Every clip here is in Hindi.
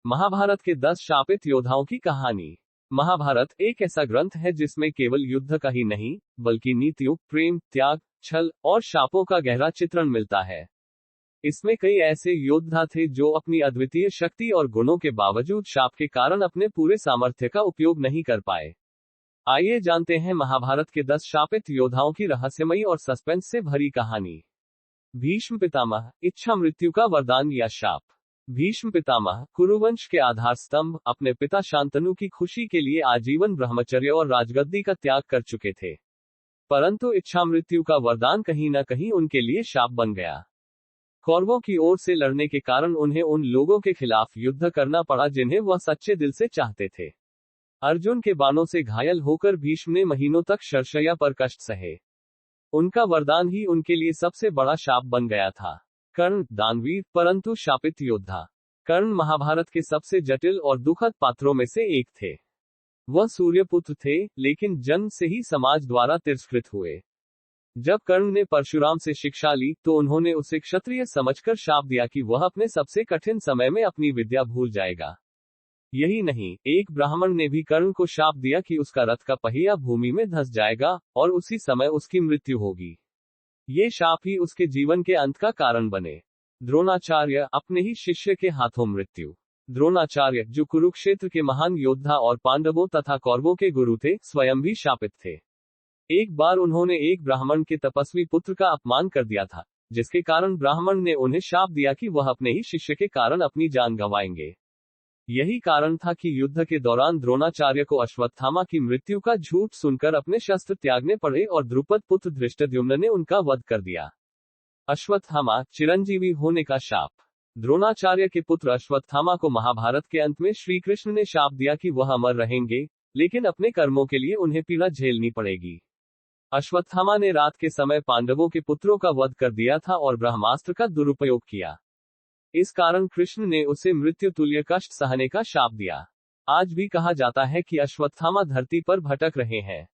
महाभारत के 10 शापित योद्धाओं की कहानी। महाभारत एक ऐसा ग्रंथ है जिसमें केवल युद्ध का ही नहीं, बल्कि नीतियों, प्रेम, त्याग, छल और शापों का गहरा चित्रण मिलता है। इसमें कई ऐसे योद्धा थे जो अपनी अद्वितीय शक्ति और गुणों के बावजूद शाप के कारण अपने पूरे सामर्थ्य का उपयोग नहीं कर पाए। आइए जानते हैं महाभारत के 10 शापित योद्धाओं की रहस्यमयी और सस्पेंस से भरी कहानी। भीष्म पितामह, इच्छा मृत्यु का वरदान या शाप। भीष्म पितामह, कुरुवंश के आधार स्तंभ, अपने पिता शांतनु की खुशी के लिए आजीवन ब्रह्मचर्य और राजगद्दी का त्याग कर चुके थे। परंतु इच्छा मृत्यु का वरदान कहीं न कहीं उनके लिए शाप बन गया। कौरवों की ओर से लड़ने के कारण उन्हें उन लोगों के खिलाफ युद्ध करना पड़ा जिन्हें वह सच्चे दिल से चाहते थे। अर्जुन के बाणों से घायल होकर भीष्म ने महीनों तक शरशय्या पर कष्ट सहे। उनका वरदान ही उनके लिए सबसे बड़ा शाप बन गया था। कर्ण, दानवीर परंतु शापित योद्धा। कर्ण महाभारत के सबसे जटिल और दुखद पात्रों में से एक थे। वह सूर्यपुत्र थे, लेकिन जन्म से ही समाज द्वारा तिरस्कृत हुए। जब कर्ण ने परशुराम से शिक्षा ली तो उन्होंने उसे क्षत्रिय समझकर शाप दिया कि वह अपने सबसे कठिन समय में अपनी विद्या भूल जाएगा। यही नहीं, एक ब्राह्मण ने भी कर्ण को शाप दिया कि उसका रथ का पहिया भूमि में धंस जाएगा और उसी समय उसकी मृत्यु होगी। ये शाप ही उसके जीवन के अंत का कारण बने। द्रोणाचार्य, अपने ही शिष्य के हाथों मृत्यु। द्रोणाचार्य, जो कुरुक्षेत्र के महान योद्धा और पांडवों तथा कौरवों के गुरु थे, स्वयं भी शापित थे। एक बार उन्होंने एक ब्राह्मण के तपस्वी पुत्र का अपमान कर दिया था, जिसके कारण ब्राह्मण ने उन्हें शाप दिया कि वह अपने ही शिष्य के कारण अपनी जान गंवाएंगे। यही कारण था कि युद्ध के दौरान द्रोणाचार्य को अश्वत्थामा की मृत्यु का झूठ सुनकर अपने शस्त्र त्यागने पड़े और द्रुपद पुत्र धृष्टद्युम्न ने उनका वध कर दिया। अश्वत्थामा, चिरंजीवी होने का शाप। द्रोणाचार्य के पुत्र अश्वत्थामा को महाभारत के अंत में श्री कृष्ण ने शाप दिया कि वह अमर रहेंगे, लेकिन अपने कर्मों के लिए उन्हें पीड़ा झेलनी पड़ेगी। अश्वत्थामा ने रात के समय पांडवों के पुत्रों का वध कर दिया था और ब्रह्मास्त्र का दुरुपयोग किया। इस कारण कृष्ण ने उसे मृत्यु तुल्य कष्ट सहने का शाप दिया। आज भी कहा जाता है कि अश्वत्थामा धरती पर भटक रहे हैं।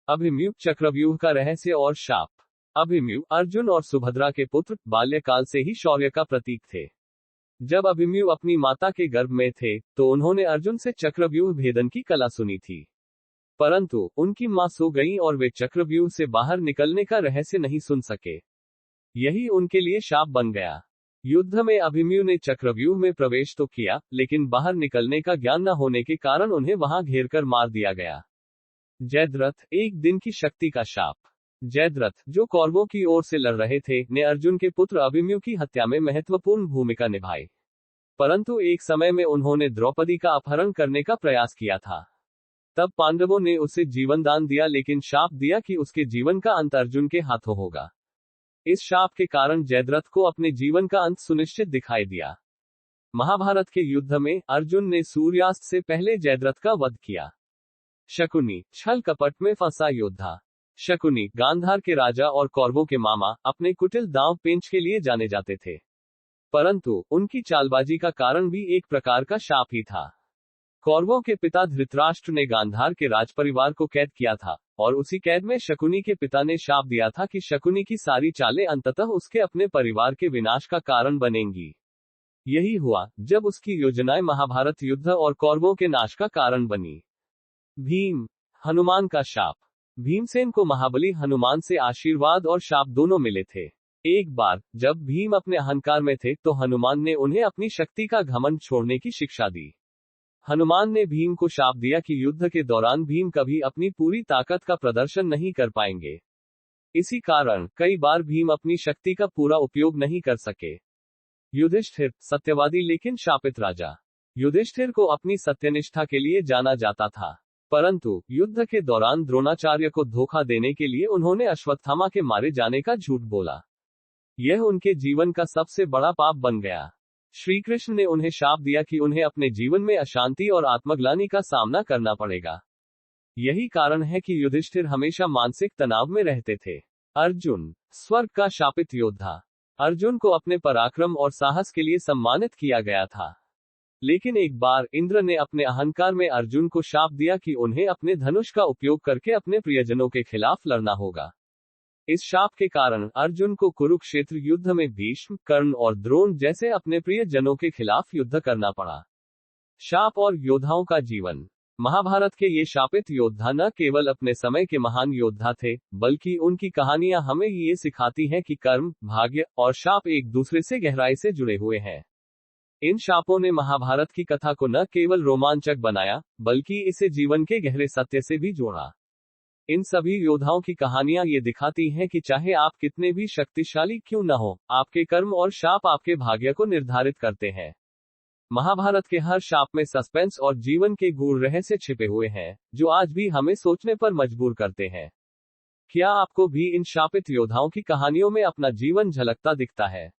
अभिमन्यु, चक्रव्यूह का रहस्य और शाप। अभिमन्यु, अर्जुन और सुभद्रा के पुत्र, बाल्यकाल से ही शौर्य का प्रतीक थे। जब अभिमन्यु अपनी माता के गर्भ में थे तो उन्होंने अर्जुन से चक्रव्यूह भेदन की कला सुनी थी। परंतु उनकी मां सो गई और वे चक्रव्यूह से बाहर निकलने का रहस्य नहीं सुन सके। यही उनके लिए शाप बन गया। युद्ध में अभिमन्यु ने चक्रव्यूह में प्रवेश तो किया, लेकिन बाहर निकलने का ज्ञान न होने के कारण उन्हें वहां घेरकर मार दिया गया। जयद्रथ, एक दिन की शक्ति का शाप। जयद्रथ, जो कौरवों की ओर से लड़ रहे थे, ने अर्जुन के पुत्र अभिमन्यु की हत्या में महत्वपूर्ण भूमिका निभाई। परंतु एक समय में उन्होंने द्रौपदी का अपहरण करने का प्रयास किया था। तब पांडवों ने उसे जीवन दान दिया, लेकिन शाप दिया कि उसके जीवन का अंत अर्जुन के हाथों होगा। इस शाप के कारण जयद्रथ को अपने जीवन का अंत सुनिश्चित दिखाई दिया। महाभारत के युद्ध में अर्जुन ने सूर्यास्त से पहले जयद्रथ का वध किया। शकुनी, छल कपट में फंसा योद्धा। शकुनी, गांधार के राजा और कौरवों के मामा, अपने कुटिल दांव पेंच के लिए जाने जाते थे। परंतु उनकी चालबाजी का कारण भी एक प्रकार का शाप ही था। कौरवों के पिता धृतराष्ट्र ने गांधार के राजपरिवार को कैद किया था, और उसी कैद में शकुनी के पिता ने शाप दिया था कि शकुनी की सारी चालें अंततः उसके अपने परिवार के विनाश का कारण बनेंगी। यही हुआ, जब उसकी योजनाएं महाभारत युद्ध और कौरवों के नाश का कारण बनी। भीम, हनुमान का शाप। भीमसेन को महाबली हनुमान से आशीर्वाद और शाप दोनों मिले थे। एक बार जब भीम अपने अहंकार में थे तो हनुमान ने उन्हें अपनी शक्ति का घमंड छोड़ने की शिक्षा दी। हनुमान ने भीम को शाप दिया कि युद्ध के दौरान भीम कभी अपनी पूरी ताकत का प्रदर्शन नहीं कर पाएंगे। इसी कारण कई बार भीम अपनी शक्ति का पूरा उपयोग नहीं कर सके। युधिष्ठिर, सत्यवादी लेकिन शापित राजा। युधिष्ठिर को अपनी सत्यनिष्ठा के लिए जाना जाता था, परंतु युद्ध के दौरान द्रोणाचार्य को धोखा देने के लिए उन्होंने अश्वत्थामा के मारे जाने का झूठ बोला। यह उनके जीवन का सबसे बड़ा पाप बन गया। श्री कृष्ण ने उन्हें शाप दिया कि उन्हें अपने जीवन में अशांति और आत्मग्लानि का सामना करना पड़ेगा। यही कारण है कि युधिष्ठिर हमेशा मानसिक तनाव में रहते थे। अर्जुन, स्वर्ग का शापित योद्धा। अर्जुन को अपने पराक्रम और साहस के लिए सम्मानित किया गया था, लेकिन एक बार इंद्र ने अपने अहंकार में अर्जुन को शाप दिया कि उन्हें अपने धनुष का उपयोग करके अपने प्रियजनों के खिलाफ लड़ना होगा। इस शाप के कारण अर्जुन को कुरुक्षेत्र युद्ध में भीष्म, कर्ण और द्रोण जैसे अपने प्रिय जनों के खिलाफ युद्ध करना पड़ा। शाप और योद्धाओं का जीवन। महाभारत के ये शापित योद्धा न केवल अपने समय के महान योद्धा थे, बल्कि उनकी कहानियां हमें ये सिखाती हैं कि कर्म, भाग्य और शाप एक दूसरे से गहराई से जुड़े हुए हैं। इन शापों ने महाभारत की कथा को न केवल रोमांचक बनाया, बल्कि इसे जीवन के गहरे सत्य से भी जोड़ा। इन सभी योद्धाओं की कहानियां ये दिखाती हैं कि चाहे आप कितने भी शक्तिशाली क्यों न हो, आपके कर्म और शाप आपके भाग्य को निर्धारित करते हैं। महाभारत के हर शाप में सस्पेंस और जीवन के गूढ़ रहस्य छिपे हुए हैं, जो आज भी हमें सोचने पर मजबूर करते हैं। क्या आपको भी इन शापित योद्धाओं की कहानियों में अपना जीवन झलकता दिखता है?